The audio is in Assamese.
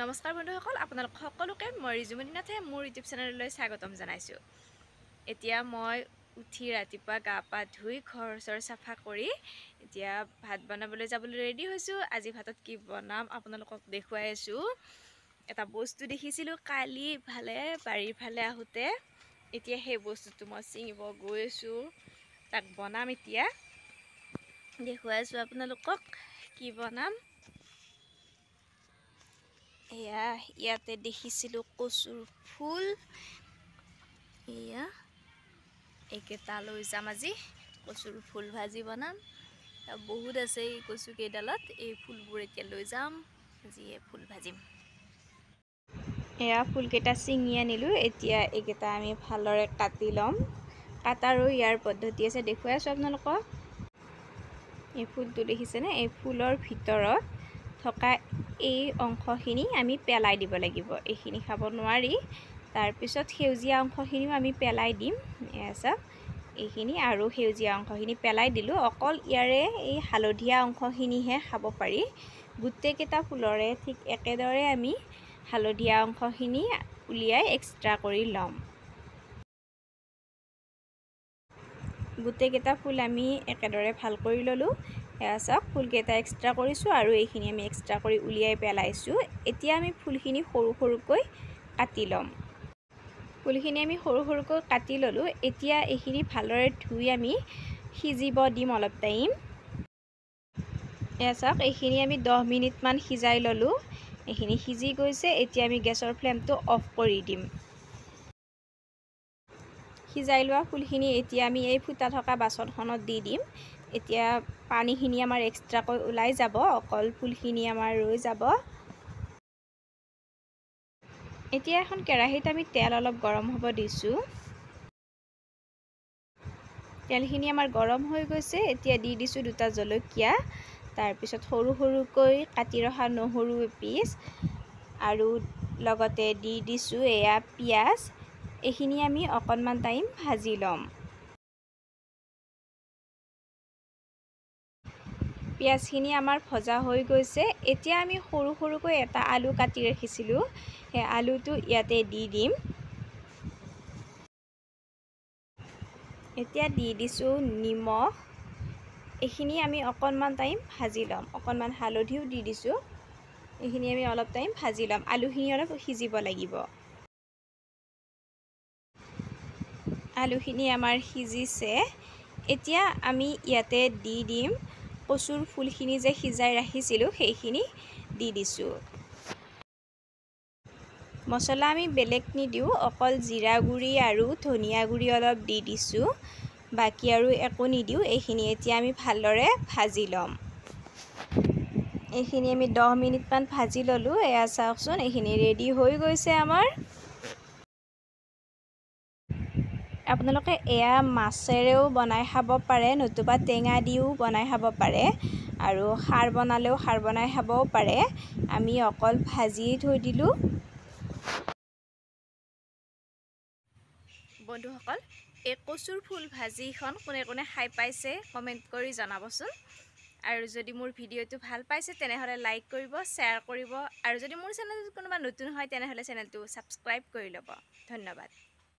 নমস্কাৰ বন্ধুসকল, আপোনালোক সকলোকে মই ৰিজুমণি নাথে মোৰ ইউটিউব চেনেললৈ স্বাগতম জনাইছোঁ। এতিয়া মই উঠি ৰাতিপুৱা গা পা ধুই ঘৰ চৰ চাফা কৰি এতিয়া ভাত বনাবলৈ যাবলৈ ৰেডি হৈছোঁ। আজি ভাতত কি বনাম আপোনালোকক দেখুৱাই আছোঁ। এটা বস্তু দেখিছিলোঁ কালি বাৰীৰ ফালে আহোঁতে, এতিয়া সেই বস্তুটো মই ছিঙিব গৈ আছোঁ। তাক বনাম, এতিয়া দেখুৱাই আছোঁ আপোনালোকক কি বনাম। এয়া ইয়াতে দেখিছিলোঁ কচুৰ ফুল, এয়া এইকেইটা লৈ যাম। আজি কচুৰ ফুল ভাজি বনাম। বহুত আছে এই কচু কেইডালত, এই ফুলবোৰ এতিয়া লৈ যাম, আজি ফুল ভাজিম। এয়া ফুলকেইটা ছিঙি আনিলোঁ, এতিয়া এইকেইটা আমি ভালদৰে কাটি ল'ম। কাটাৰো ইয়াৰ পদ্ধতি আছে, দেখুৱাই আছোঁ আপোনালোকক। এই ফুলটো দেখিছেনে? এই ফুলৰ ভিতৰত থকা এই অংশখিনি আমি পেলাই দিব লাগিব। এইখিনি খাব নোৱাৰি। তাৰপিছত সেউজীয়া অংশখিনিও আমি পেলাই দিম। এয়া চাওক, এইখিনি আৰু সেউজীয়া অংশখিনি পেলাই দিলোঁ। অকল ইয়াৰে এই হালধীয়া অংশখিনিহে খাব পাৰি। গোটেইকেইটা ফুলৰে ঠিক একেদৰে আমি হালধীয়া অংশখিনি উলিয়াই এক্সট্ৰা কৰি ল'ম। গোটেইকেইটা ফুল আমি একেদৰে ভাল কৰি ল'লোঁ। এয়া চাওক, ফুলকেইটা এক্সট্ৰা কৰিছোঁ আৰু এইখিনি আমি এক্সট্ৰা কৰি উলিয়াই পেলাইছোঁ। এতিয়া আমি ফুলখিনি সৰু সৰুকৈ কাটি ল'ম। ফুলখিনি আমি সৰু সৰুকৈ কাটি ল'লোঁ। এতিয়া এইখিনি ভালদৰে ধুই আমি সিজিব দিম অলপ টাইম। এয়া চাওক, এইখিনি আমি 10 মিনিটমান সিজাই ল'লোঁ। এইখিনি সিজি গৈছে। এতিয়া আমি গেছৰ ফ্লেমটো অফ কৰি দিম। সিজাই লোৱা ফুলখিনি এতিয়া আমি এই ফুটা থকা বাচনখনত দি দিম। এতিয়া পানীখিনি আমাৰ এক্সট্ৰাকৈ ওলাই যাব, অকল ফুলখিনি আমাৰ ৰৈ যাব। এতিয়া এখন কেৰাহীত আমি তেল অলপ গৰম হ'ব দিছোঁ। তেলখিনি আমাৰ গৰম হৈ গৈছে। এতিয়া দি দিছোঁ 2টা জলকীয়া, তাৰপিছত সৰু সৰুকৈ কাটি ৰখা নহৰু এপিচ, আৰু লগতে দি দিছোঁ এয়া পিঁয়াজ। এইখিনি আমি অকণমান টাইম ভাজি ল'ম। পিঁয়াজখিনি আমাৰ ভজা হৈ গৈছে। এতিয়া আমি সৰু সৰুকৈ এটা আলু কাটি ৰাখিছিলোঁ, সেই আলুটো ইয়াতে দি দিম। এতিয়া দি দিছোঁ নিমখ। এইখিনি আমি অকণমান টাইম ভাজি ল'ম। অকণমান হালধিও দি দিছোঁ। এইখিনি আমি অলপ টাইম ভাজি ল'ম। আলুখিনি অলপ সিজিব লাগিব। আলুখিনি আমাৰ সিজিছে। এতিয়া আমি ইয়াতে দি দিম কচুৰ ফুলখিনি যে সিজাই ৰাখিছিলোঁ, সেইখিনি দি দিছোঁ। মছলা আমি বেলেগ নিদিওঁ, অকল জিৰা গুড়ি আৰু ধনিয়া গুড়ি অলপ দি দিছোঁ। বাকী আৰু একো নিদিওঁ। এইখিনি এতিয়া আমি ভালদৰে ভাজি ল'ম। এইখিনি আমি 10 মিনিটমান ভাজি ল'লোঁ। এয়া চাওকচোন, এইখিনি ৰেডি হৈ গৈছে আমাৰ। আপোনালোকে এয়া মাছেৰেও বনাই খাব পাৰে, নতুবা টেঙা দিও বনাই খাব পাৰে, আৰু খাৰ বনালেও খাৰ বনাই খাবও পাৰে। আমি অকল ভাজি থৈ দিলোঁ। বন্ধুসকল, এই কচুৰ ফুল ভাজিখন কোনে কোনে খাই পাইছে কমেণ্ট কৰি জনাবচোন। আৰু যদি মোৰ ভিডিঅ'টো ভাল পাইছে তেনেহ'লে লাইক কৰিব, শ্বেয়াৰ কৰিব, আৰু যদি মোৰ চেনেলটোত কোনোবা নতুন হয় তেনেহ'লে চেনেলটো ছাবস্ক্ৰাইব কৰি ল'ব। ধন্যবাদ।